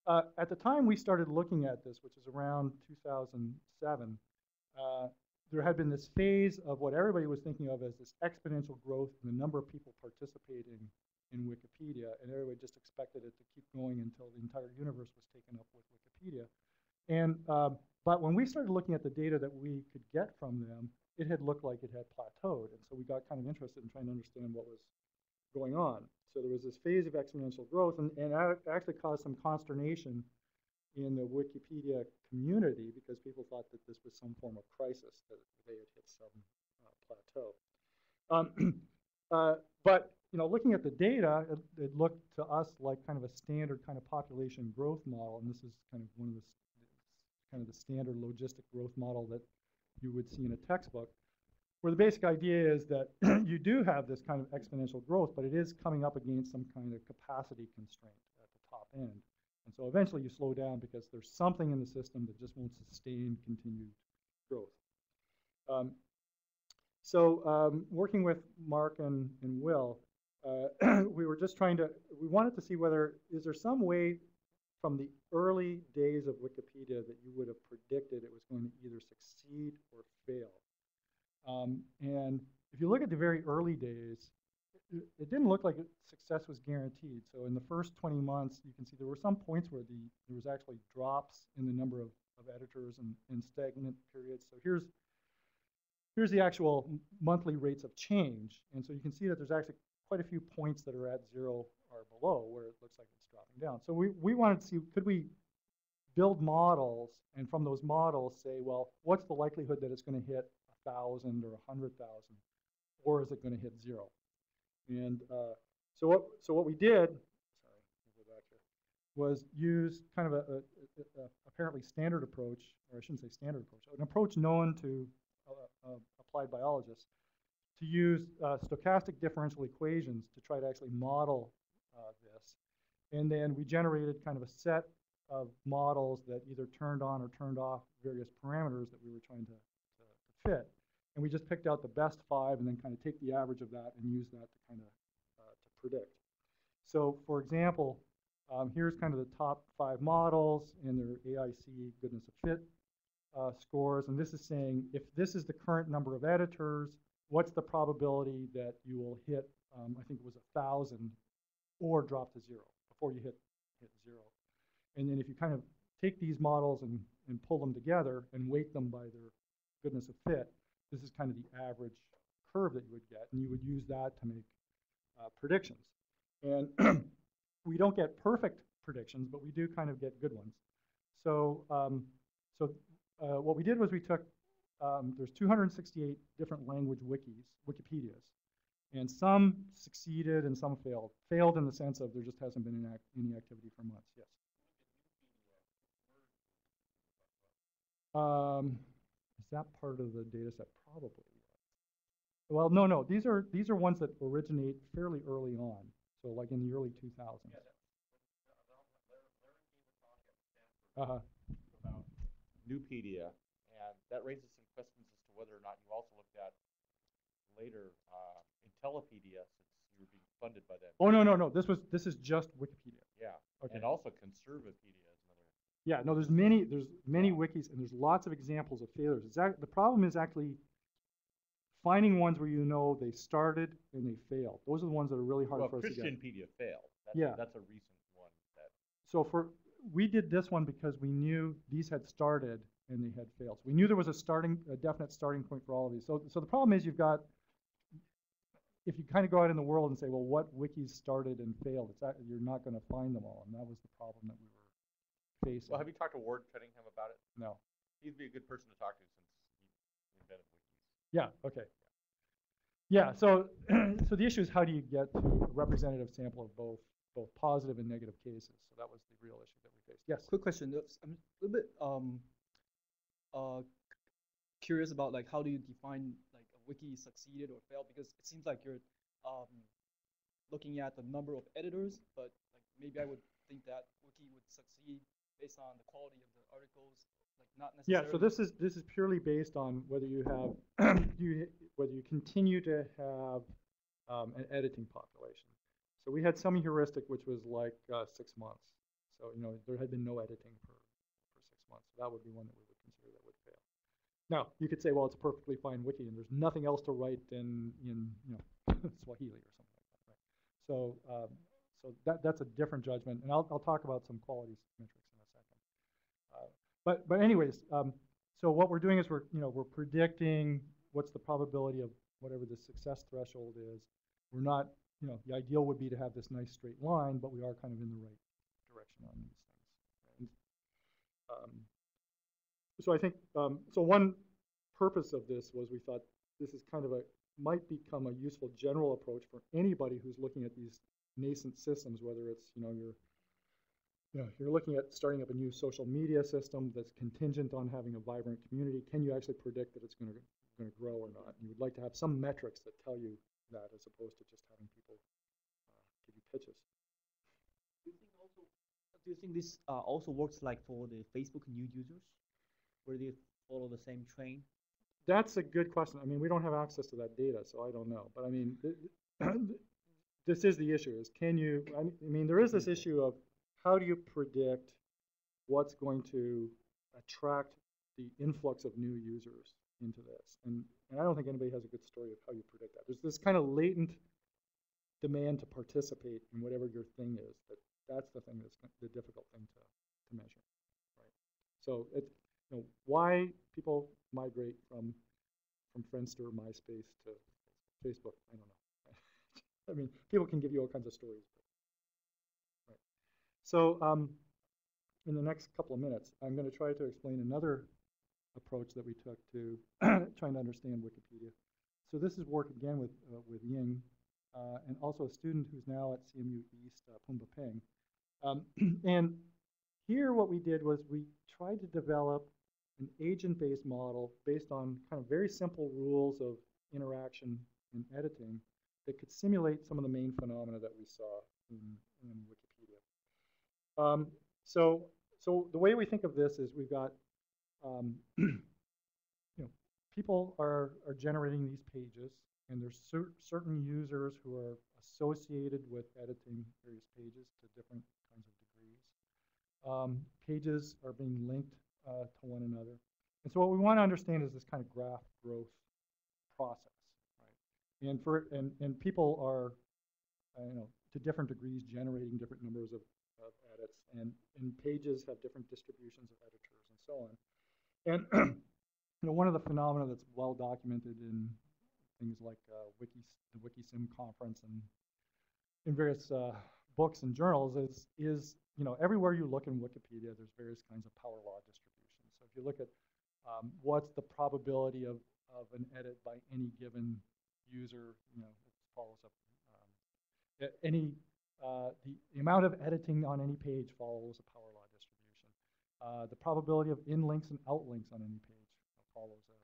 at the time we started looking at this, which is around 2007, there had been this phase of what everybody was thinking of as this exponential growth in the number of people participating in Wikipedia, and everybody just expected it to keep going until the entire universe was taken up with Wikipedia. And but when we started looking at the data that we could get from them, it had looked like it had plateaued, and so we got kind of interested in trying to understand what was going on. So there was this phase of exponential growth, and that actually caused some consternation in the Wikipedia community because people thought that this was some form of crisis, that they had hit some plateau. But looking at the data, it looked to us like kind of a standard kind of population growth model, and this is kind of one of the standard logistic growth model that you would see in a textbook, where the basic idea is that you do have this kind of exponential growth, but it is coming up against some kind of capacity constraint at the top end. And so eventually you slow down because there's something in the system that just won't sustain continued growth. Working with Mark and Will, we were just we wanted to see whether, is there some way from the early days of Wikipedia that you would have predicted it was going to either succeed or fail. And if you look at the very early days, it didn't look like success was guaranteed. So in the first 20 months, you can see there were some points where there was actually drops in the number of editors and stagnant periods. So here's the actual monthly rates of change. And so you can see that there's actually quite a few points that are at 0 or below where it looks like it's dropping down. So we wanted to see, could we build models, and from those models say, well, what's the likelihood that it's going to hit 1,000 or 100,000, or is it going to hit 0? And so what we did, sorry, I'll go back here, was use kind of a apparently standard approach, or I shouldn't say standard approach, an approach known to applied biologists, to use stochastic differential equations to try to actually model this. And then we generated kind of a set of models that either turned on or turned off various parameters that we were trying to fit. And we just picked out the best 5 and then kind of take the average of that and use that to kind of to predict. So for example, here's kind of the top 5 models and their AIC goodness of fit scores. And this is saying, if this is the current number of editors, what's the probability that you will hit, I think it was 1,000, or drop to 0 before you hit 0. And then if you kind of take these models and pull them together and weight them by their goodness of fit, this is kind of the average curve that you would get, and you would use that to make predictions. And we don't get perfect predictions, but we do kind of get good ones. So, what we did was we took, there's 268 different language Wikipedias, and some succeeded and some failed. Failed in the sense of there just hasn't been any activity for months. Yes. Is that part of the data set? Probably. Well, no. These are ones that originate fairly early on. So like in the early 2000s. About Nupedia, and that raises some questions as to whether or not you also looked at later Intellipedia, since you were being funded by them. Oh no. This is just Wikipedia. Yeah. Okay. And also Conservapedia is another. Yeah. No. There's many wikis, and there's lots of examples of failures. The problem is actually finding ones where you know they started and they failed. Those are the ones that are really hard for us to get. Christianpedia failed. That's a recent one. So we did this one because we knew these had started and they had failed. So we knew there was a definite starting point for all of these. So the problem is if you kind of go out in the world and say, well, what wikis started and failed, you're not going to find them all, and that was the problem that we were facing. Well, have you talked to Ward Cunningham about it? No. He'd be a good person to talk to since he invented wikis. Yeah. Okay. Yeah. So the issue is, how do you get to a representative sample of both positive and negative cases? So that was the real issue that we faced. Yes. Quick question. I'm a little bit curious about like how do you define like a wiki succeeded or failed, because it seems like you're um, looking at the number of editors, but like maybe I would think that wiki would succeed based on the quality of the articles, like not Yeah, necessarily. so this is purely based on whether you have whether you continue to have an editing population. So we had some heuristic which was like 6 months. So you know there had been no editing for 6 months. So that would be one that we would consider that would fail. Now you could say, well, it's a perfectly fine wiki, and there's nothing else to write in you know Swahili or something like that, right? So so that's a different judgment, and I'll talk about some quality metrics in a second. But anyways, so what we're doing is we're predicting what's the probability of whatever the success threshold is. We're not, the ideal would be to have this nice straight line, but we are kind of in the right direction on these things. And, so I think, so one purpose of this was we thought this is kind of might become a useful general approach for anybody who's looking at these nascent systems, whether it's, you're looking at starting up a new social media system that's contingent on having a vibrant community. Can you actually predict that it's going to grow or not? You would like to have some metrics that tell you that, as opposed to just having people give you pitches. Do you think this also works like for the Facebook new users, where they follow the same train? That's a good question. I mean, we don't have access to that data, so I don't know. But I mean, this is the issue: is can you? I mean, there is this issue of how do you predict what's going to attract the influx of new users into this? And I don't think anybody has a good story of how you predict that. There's this kind of latent demand to participate in whatever your thing is. That's the thing that's the difficult thing to measure, right? So why people migrate from Friendster or MySpace to Facebook, I don't know. I mean, people can give you all kinds of stories. But, right. So in the next couple of minutes, I'm going to try to explain another approach that we took to trying to understand Wikipedia. So this is work again with Ying, and also a student who's now at CMU East, Pumba Peng. And here what we did was we tried to develop an agent-based model based on kind of very simple rules of interaction and editing that could simulate some of the main phenomena that we saw in Wikipedia. So the way we think of this is we've got, people are generating these pages, and there's certain users who are associated with editing various pages to different kinds of degrees. Pages are being linked to one another. And so what we want to understand is this kind of graph growth process, right? And people are, to different degrees generating different numbers of edits, and pages have different distributions of editors and so on. And one of the phenomena that's well documented in things like the WikiSim conference and in various books and journals is everywhere you look in Wikipedia, there's various kinds of power law distributions. So if you look at what's the probability of an edit by any given user, it follows up. The amount of editing on any page follows a power law distribution. The probability of inlinks and outlinks on any page follows a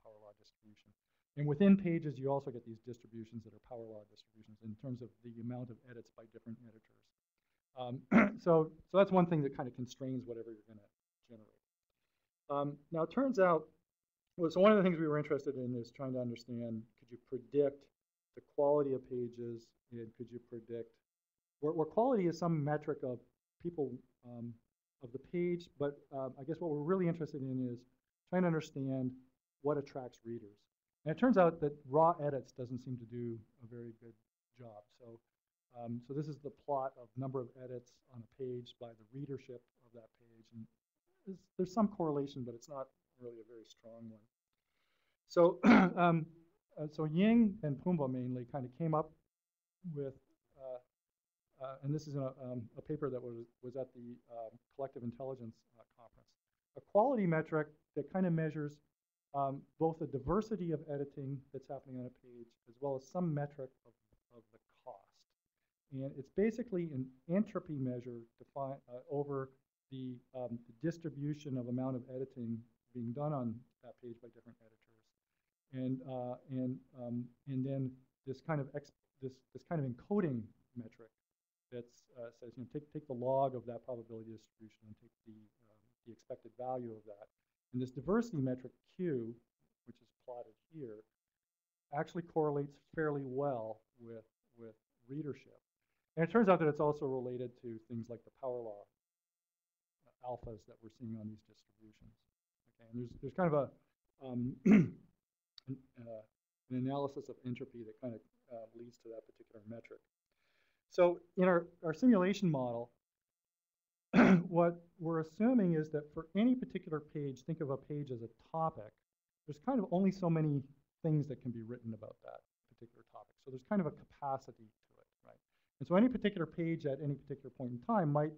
power law distribution. And within pages, you also get these distributions that are power law distributions in terms of the amount of edits by different editors. So that's one thing that kind of constrains whatever you're going to generate. Now it turns out, so one of the things we were interested in is trying to understand, could you predict the quality of pages, and could you predict, where quality is some metric of people, of the page, but I guess what we're really interested in is trying to understand what attracts readers. And it turns out that raw edits doesn't seem to do a very good job. So this is the plot of number of edits on a page by the readership of that page. And there's some correlation, but it's not really a very strong one. So, so Ying and Pumba mainly kind of came up with, and this is a paper that was at the Collective Intelligence Conference, a quality metric that kind of measures both the diversity of editing that's happening on a page, as well as some metric of the cost. And it's basically an entropy measure defined over the distribution of amount of editing being done on that page by different editors, and then this kind of this kind of encoding metric that says, you know, take the log of that probability distribution and take the expected value of that. And this diversity metric Q, which is plotted here, actually correlates fairly well with readership. And it turns out that it's also related to things like the power law alphas that we're seeing on these distributions. Okay, and there's kind of an analysis of entropy that kind of leads to that particular metric. So in our simulation model, what we're assuming is that for any particular page, think of a page as a topic, there's kind of only so many things that can be written about that particular topic. So there's kind of a capacity to it, right? And so any particular page at any particular point in time might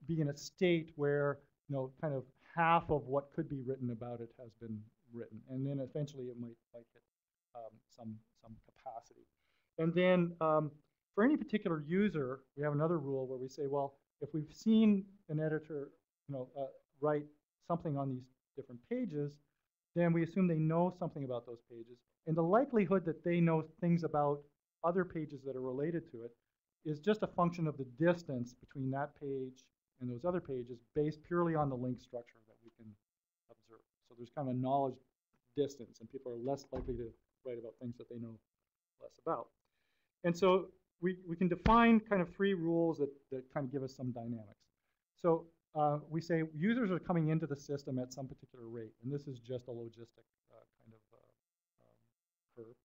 be in a state where, you know, kind of half of what could be written about it has been written, and then eventually it might hit some capacity. And then for any particular user, we have another rule where we say, well, if we've seen an editor, you know, write something on these different pages, then we assume they know something about those pages. And the likelihood that they know things about other pages that are related to it is just a function of the distance between that page and those other pages based purely on the link structure that we can observe. So there's kind of a knowledge distance, and people are less likely to write about things that they know less about. And so we can define kind of three rules that kind of give us some dynamics. So we say users are coming into the system at some particular rate, and this is just a logistic kind of curve.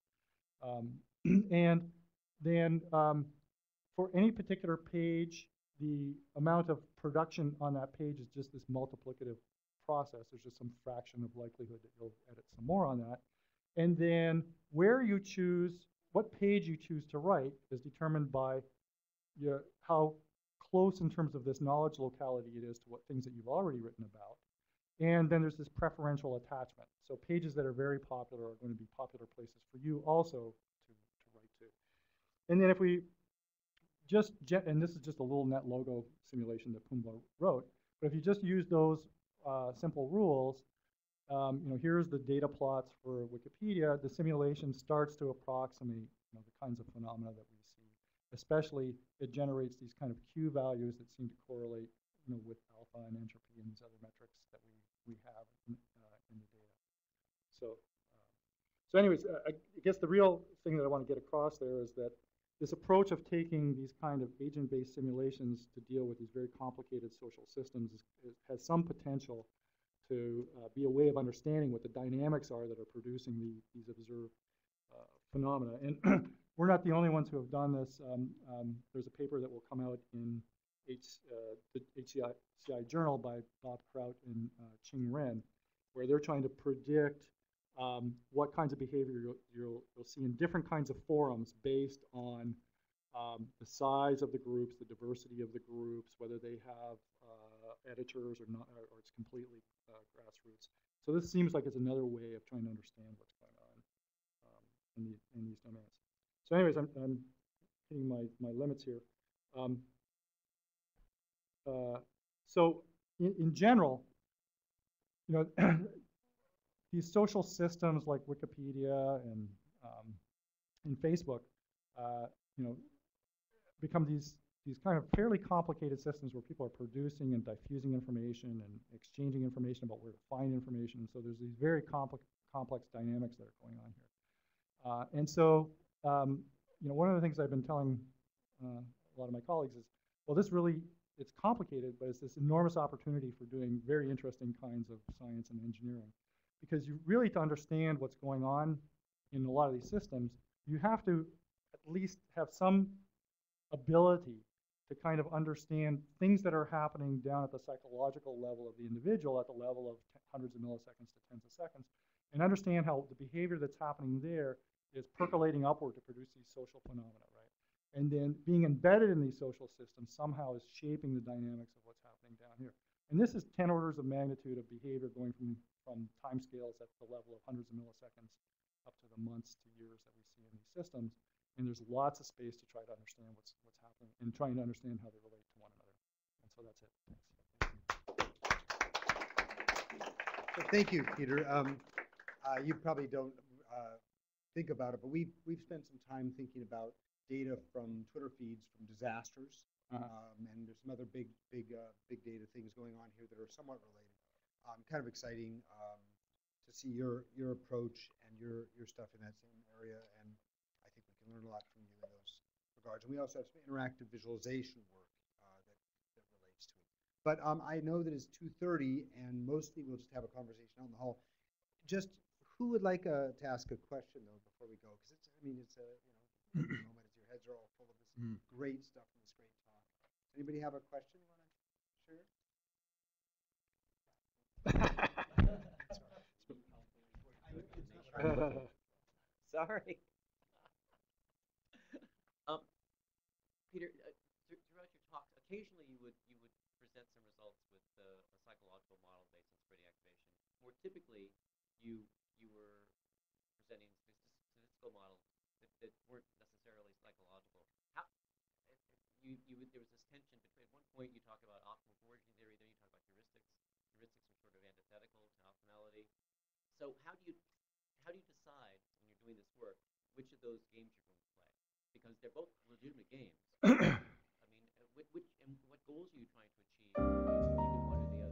And then for any particular page, the amount of production on that page is just this multiplicative process. There's just some fraction of likelihood that you'll edit some more on that. And then where you choose, what page you choose to write is determined by how close in terms of this knowledge locality it is to what things that you've already written about. And then there's this preferential attachment. So pages that are very popular are going to be popular places for you also to write to. And then if we and this is just a little net logo simulation that Pumbaa wrote, but if you just use those simple rules, you know, here's the data plots for Wikipedia. The simulation starts to approximate, you know, the kinds of phenomena that we see. Especially, it generates these kind of Q values that seem to correlate, you know, with alpha and entropy and these other metrics that we have in the data. So anyways, I guess the real thing that I want to get across there is that this approach of taking these kind of agent-based simulations to deal with these very complicated social systems has some potential to be a way of understanding what the dynamics are that are producing these observed phenomena. And we're not the only ones who have done this. There's a paper that will come out in the HCI journal by Bob Kraut and Qing Ren, where they're trying to predict what kinds of behavior you'll see in different kinds of forums based on the size of the groups, the diversity of the groups, whether they have editors or not, or it's completely grassroots. So this seems like it's another way of trying to understand what's going on in these domains. So anyways, I'm hitting my limits here. So in general, you know, these social systems like Wikipedia and Facebook, you know, become these kind of fairly complicated systems where people are producing and diffusing information and exchanging information about where to find information. So there's these very complex dynamics that are going on here. And so, you know, one of the things I've been telling a lot of my colleagues is, well, this really, it's complicated, but it's this enormous opportunity for doing very interesting kinds of science and engineering. Because you really, to understand what's going on in a lot of these systems, you have to at least have some ability to kind of understand things that are happening down at the psychological level of the individual, at the level of hundreds of milliseconds to tens of seconds, and understand how the behavior that's happening there is percolating upward to produce these social phenomena, right? And then being embedded in these social systems somehow is shaping the dynamics of what's happening down here. And this is 10 orders of magnitude of behavior going from time scales at the level of hundreds of milliseconds up to the months to years that we see in these systems. And there's lots of space to try to understand what's happening and trying to understand how they relate to one another. And so that's it. Thanks. So thank you, Peter. You probably don't think about it, but we've spent some time thinking about data from Twitter feeds from disasters, and there's some other big data things going on here that are somewhat related. Kind of exciting to see your approach and your stuff in that same area, and I think we can learn a lot from you in those regards. And we also have some interactive visualization work that relates to it. But I know that it's 2:30, and mostly we'll just have a conversation out in the hall. Just who would like to ask a question though before we go? Because it's, I mean, it's a moment as your heads are all full of this great stuff and this great talk. Anybody have a question you want to share? Sorry. Peter, throughout your talks, occasionally you would present some results with a psychological model based on spreading activation. More typically, you were presenting statistical models that weren't necessarily psychological. How there was this tension between, at one point you talk about optimal foraging theory, then you talk about heuristics. Heuristics are sort of antithetical to optimality. So how do you decide when you're doing this work which of those games you're going to play? Because they're both legitimate games. I mean, what goals are you trying to achieve in either one or the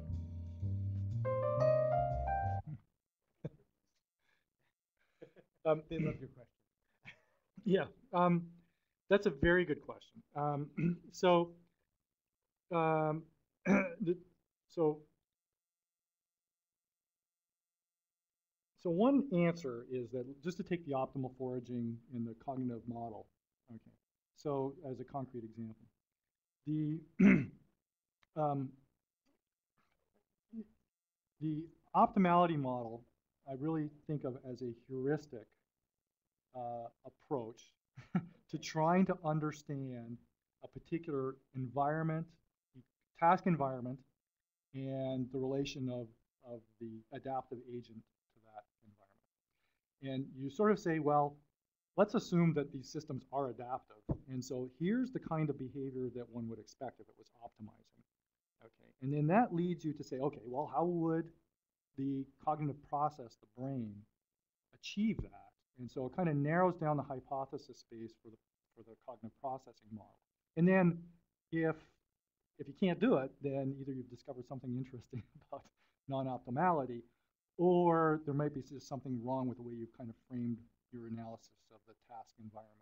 other? They love your question. Yeah, that's a very good question. So one answer is that just to take the optimal foraging in the cognitive model. Okay, so as a concrete example, the optimality model I really think of as a heuristic approach to trying to understand a particular environment, task environment, and the relation of the adaptive agent to that environment. And you sort of say, well, let's assume that these systems are adaptive. And so here's the kind of behavior that one would expect if it was optimizing. Okay, and then that leads you to say, okay, well, how would the cognitive process, the brain, achieve that? And so it kind of narrows down the hypothesis space for the cognitive processing model. And then if you can't do it, then either you've discovered something interesting about non-optimality, or there might be just something wrong with the way you've kind of framed your analysis of the task environment